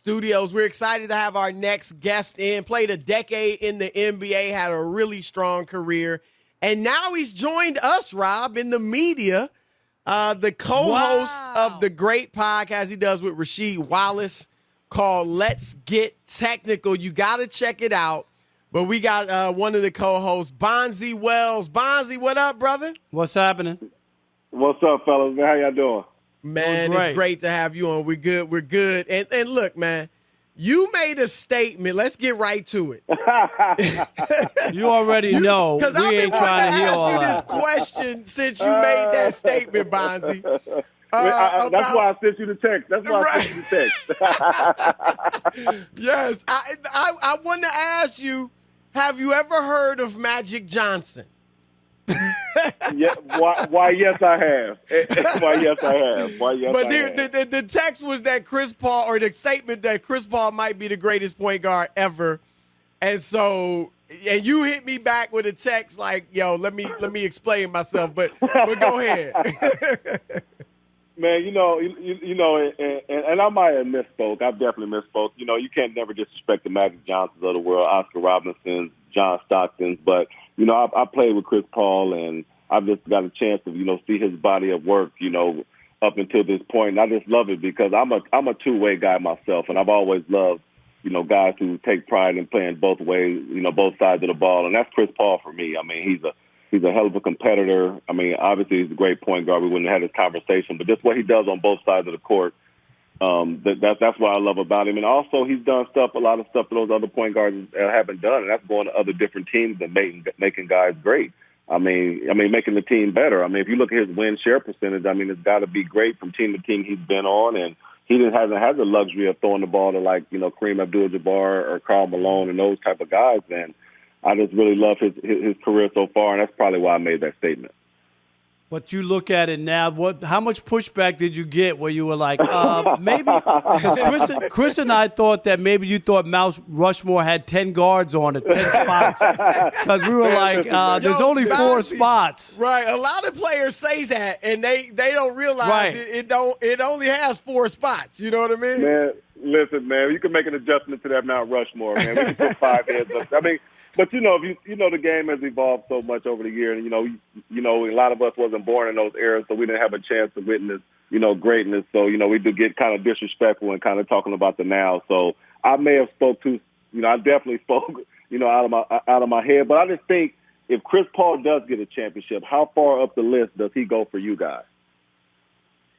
studios. We're excited to have our next guest in. Played a decade in the NBA, had a really strong career. And now he's joined us, Rob, in the media, the co-host of the great podcast he does with Rasheed Wallace called Let's Get Technical. You got to check it out. But we got one of the co-hosts, Bonzi Wells. Bonzi, what up, brother? What's happening? What's up, fellas? How y'all doing? Man, it's great to have you on. We're good. We're good. And look, man, you made a statement. Let's get right to it. You already know. Because I've been trying to ask you this question since you made that statement, Bonzi. That's why I sent you the text. That's why I sent you the text. Yes. I want to ask you, have you ever heard of Magic Johnson? Yeah, why? Yes, I have. Why? Yes, I have. Why? Yes, but I have. The text was that Chris Paul, or the statement that Chris Paul might be the greatest point guard ever, and you hit me back with a text like, "Yo, let me explain myself." But go ahead. Man, and I might have misspoke. I've definitely misspoke. You can't never disrespect the Magic Johnsons of the world, Oscar Robinsons, John Stocktons, but. I played with Chris Paul, and I've just got a chance to, see his body of work, up until this point. And I just love it because I'm a two-way guy myself, and I've always loved, guys who take pride in playing both ways, both sides of the ball. And that's Chris Paul for me. I mean, he's a hell of a competitor. I mean, obviously he's a great point guard. We wouldn't have had this conversation, but just what he does on both sides of the court. That's what I love about him. And also he's done a lot of stuff that those other point guards haven't done, and that's going to other different teams and making guys great. I mean, making the team better. I mean, if you look at his win share percentage, I mean, it's got to be great from team to team he's been on, and he hasn't had the luxury of throwing the ball to Kareem Abdul-Jabbar or Karl Malone and those type of guys. And I just really love his career so far, and that's probably why I made that statement. But you look at it now, how much pushback did you get where you were like, maybe, because Chris and I thought that maybe you thought Mount Rushmore had 10 guards on it, 10 spots. Because we were like, there's only 4 spots. Right. A lot of players say that, and they don't realize it only has 4 spots. You know what I mean? Man, listen, man, you can make an adjustment to that Mount Rushmore, man. We can put 5 heads up. I mean, but the game has evolved so much over the years, and a lot of us wasn't born in those eras, so we didn't have a chance to witness, greatness. So we do get kind of disrespectful and kind of talking about the now. So I may have spoke too, I definitely spoke, out of my head. But I just think if Chris Paul does get a championship, how far up the list does he go for you guys?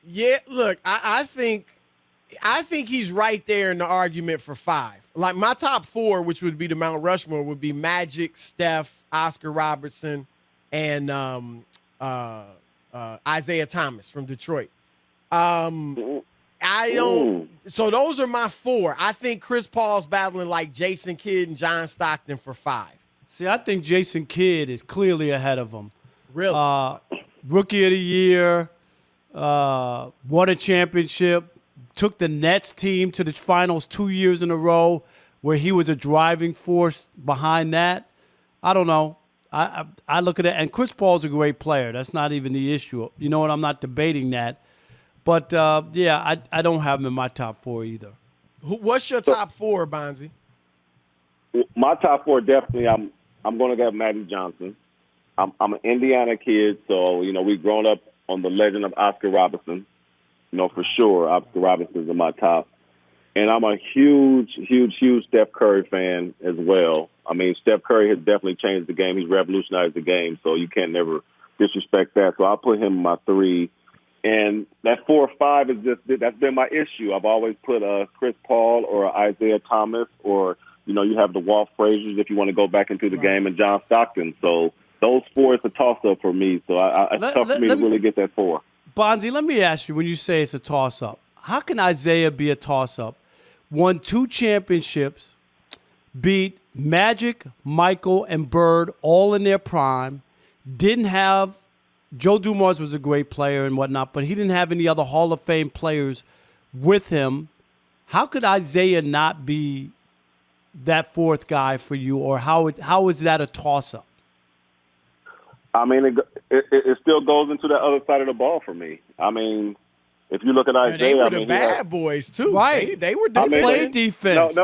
Yeah, look, I think he's right there in the argument for 5. Like my top 4, which would be the Mount Rushmore, would be Magic, Steph, Oscar Robertson, and Isaiah Thomas from Detroit. So those are my 4. I think Chris Paul's battling like Jason Kidd and John Stockton for 5. See, I think Jason Kidd is clearly ahead of him. Really? Rookie of the year, won a championship. Took the Nets team to the finals 2 years in a row where he was a driving force behind that. I don't know. I look at it, and Chris Paul's a great player. That's not even the issue. You know what? I'm not debating that. But, I don't have him in my top 4 either. What's your top 4, Bonzi? My top 4, definitely, I'm going to have Magic Johnson. I'm an Indiana kid, so, we've grown up on the legend of Oscar Robertson. For sure, Oscar Robinson's in my top. And I'm a huge, huge, huge Steph Curry fan as well. I mean, Steph Curry has definitely changed the game. He's revolutionized the game, so you can't never disrespect that. So I'll put him in my 3. And that 4 or 5 that's been my issue. I've always put Chris Paul or Isaiah Thomas or, you have the Walt Frazier's if you want to go back into the game, and John Stockton. So those 4 is a toss-up for me. So it's tough for me to really get that 4. Bonzi, let me ask you, when you say it's a toss-up, how can Isaiah be a toss-up? Won 2 championships, beat Magic, Michael, and Bird all in their prime, didn't have – Joe Dumars was a great player and whatnot, but he didn't have any other Hall of Fame players with him. How could Isaiah not be that 4th guy for you, or how is that a toss-up? I mean, it still goes into the other side of the ball for me. I mean, if you look at And they Isaiah, were the bad boys too. Right. They were They defending. played defense.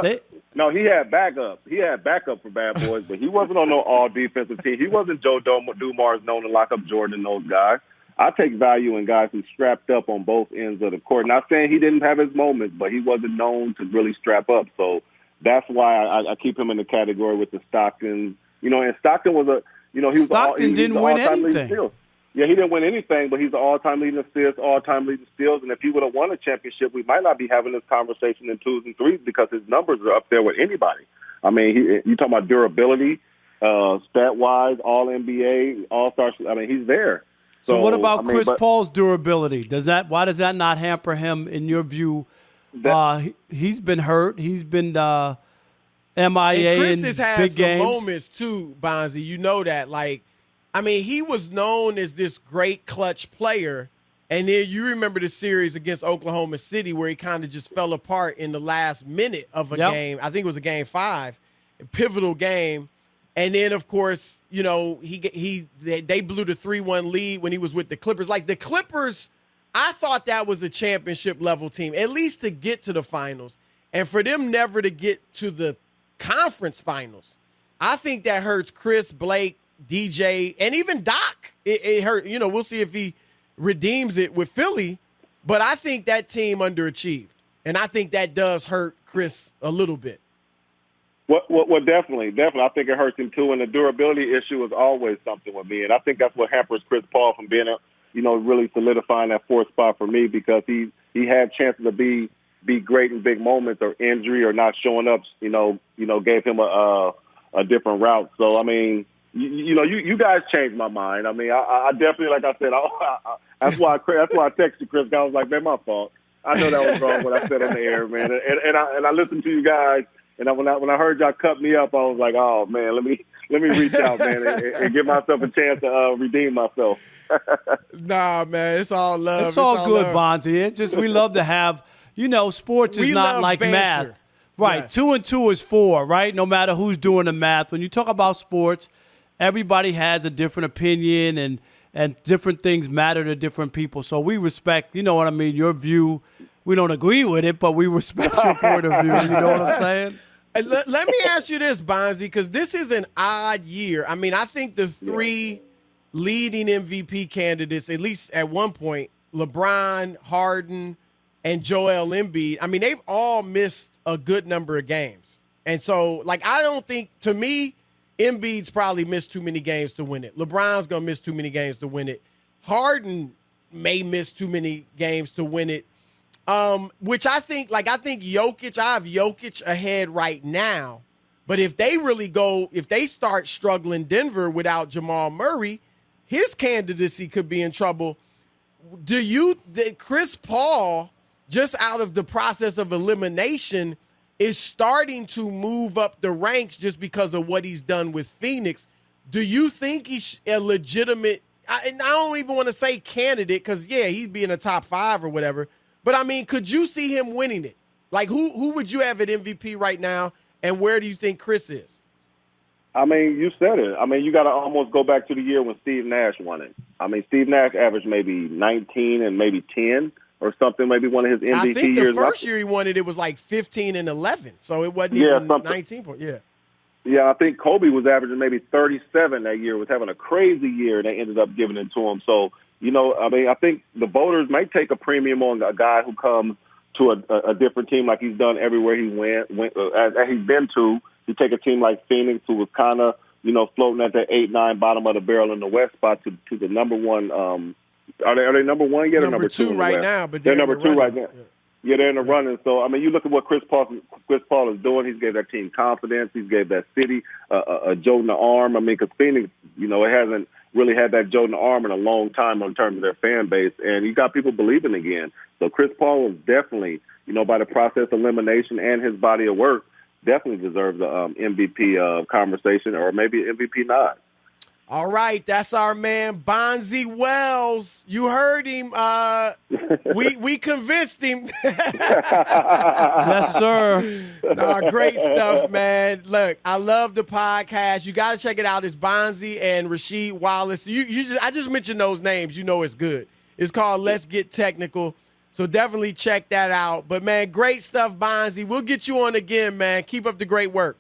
No, he had backup. He had backup for bad boys, but he wasn't on no all defensive team. He wasn't Joe Dumars known to lock up Jordan and those guys. I take value in guys who strapped up on both ends of the court. Not saying he didn't have his moments, but he wasn't known to really strap up. So that's why I keep him in the category with the Stockton. And Stockton was he was Stockton didn't win anything. Yeah, he didn't win anything, but he's the all-time leading assists, all-time leading steals. And if he would have won a championship, we might not be having this conversation in 2s and 3s because his numbers are up there with anybody. I mean, you talking about durability, stat-wise, all-NBA, all-star. I mean, he's there. So what about Chris Paul's durability? Why does that not hamper him in your view? He's been hurt. He's been MIA and Chris in has had big some games. moments too, Bonzi. You know that. He was known as this great clutch player, and then you remember the series against Oklahoma City where he kind of just fell apart in the last minute of a game. I think it was a game 5, a pivotal game. And then, of course, they blew the 3-1 lead when he was with the Clippers. Like the Clippers, I thought that was a championship level team, at least to get to the finals. And for them never to get to the conference finals, I think that hurts Chris, Blake, DJ, and even Doc. It hurt. We'll see if he redeems it with Philly. But I think that team underachieved. And I think that does hurt Chris a little bit. Well, definitely. I think it hurts him too. And the durability issue is always something with me. And I think that's what hampers Chris Paul from being, really solidifying that 4th spot for me because he had chances to be great in big moments or injury or not showing up, gave him a different route. So, I mean, you guys changed my mind. I mean, I definitely, like I said, that's why I texted Chris. I was like, man, my fault. I know that was wrong what I said on the air, man. And I listened to you guys. And when I heard y'all cut me up, I was like, oh man, let me reach out, man, and give myself a chance to redeem myself. Nah, man, it's all love. It's all good, Bonzi. It's just we love to have, sports is not like banter. math. Right, yes. 2 and 2 is 4, right? No matter who's doing the math. When you talk about sports, everybody has a different opinion and different things matter to different people. So we respect, your view. We don't agree with it, but we respect your point of view. You know what I'm saying? Let me ask you this, Bonzi, because this is an odd year. I mean, I think the 3 leading MVP candidates, at least at one point, LeBron, Harden, and Joel Embiid, I mean, they've all missed a good number of games. And so, I don't think, to me, Embiid's probably missed too many games to win it. LeBron's going to miss too many games to win it. Harden may miss too many games to win it. Which I think Jokic, I have Jokic ahead right now. But if they start struggling Denver without Jamal Murray, his candidacy could be in trouble. Chris Paul, just out of the process of elimination, is starting to move up the ranks just because of what he's done with Phoenix. Do you think he's a legitimate, I don't even want to say candidate because, he'd be in the top 5 or whatever. But, I mean, could you see him winning it? Who would you have at MVP right now, and where do you think Chris is? I mean, you said it. I mean, you got to almost go back to the year when Steve Nash won it. I mean, Steve Nash averaged maybe 19 and maybe 10 or something, maybe one of his MVP years. I think the first year he won it, it was 15 and 11, so it wasn't even 19 points. Yeah, I think Kobe was averaging maybe 37 that year, was having a crazy year, and they ended up giving it to him. So, I think the voters might take a premium on a guy who comes to a different team like he's done everywhere he went as he's been to. You take a team like Phoenix, who was kind of, floating at the 8-9 bottom of the barrel in the West spot to the number one. Are they number one yet or number 2 right now? But they're number 2 right now. Yeah, they're in the running. So, I mean, you look at what Chris Paul is doing. He's gave that team confidence. He's gave that city a jolt in the arm. I mean, because Phoenix, it hasn't really had that jolt in the arm in a long time in terms of their fan base. And you got people believing again. So Chris Paul is definitely, by the process of elimination and his body of work, definitely deserves the MVP conversation or maybe MVP nod. All right, that's our man Bonzi Wells. You heard him. We convinced him. Yes, sir. Great stuff, man. Look, I love the podcast. You got to check it out. It's Bonzi and Rasheed Wallace. I just mentioned those names. It's good. It's called Let's Get Technical. So definitely check that out. But, man, great stuff, Bonzi. We'll get you on again, man. Keep up the great work.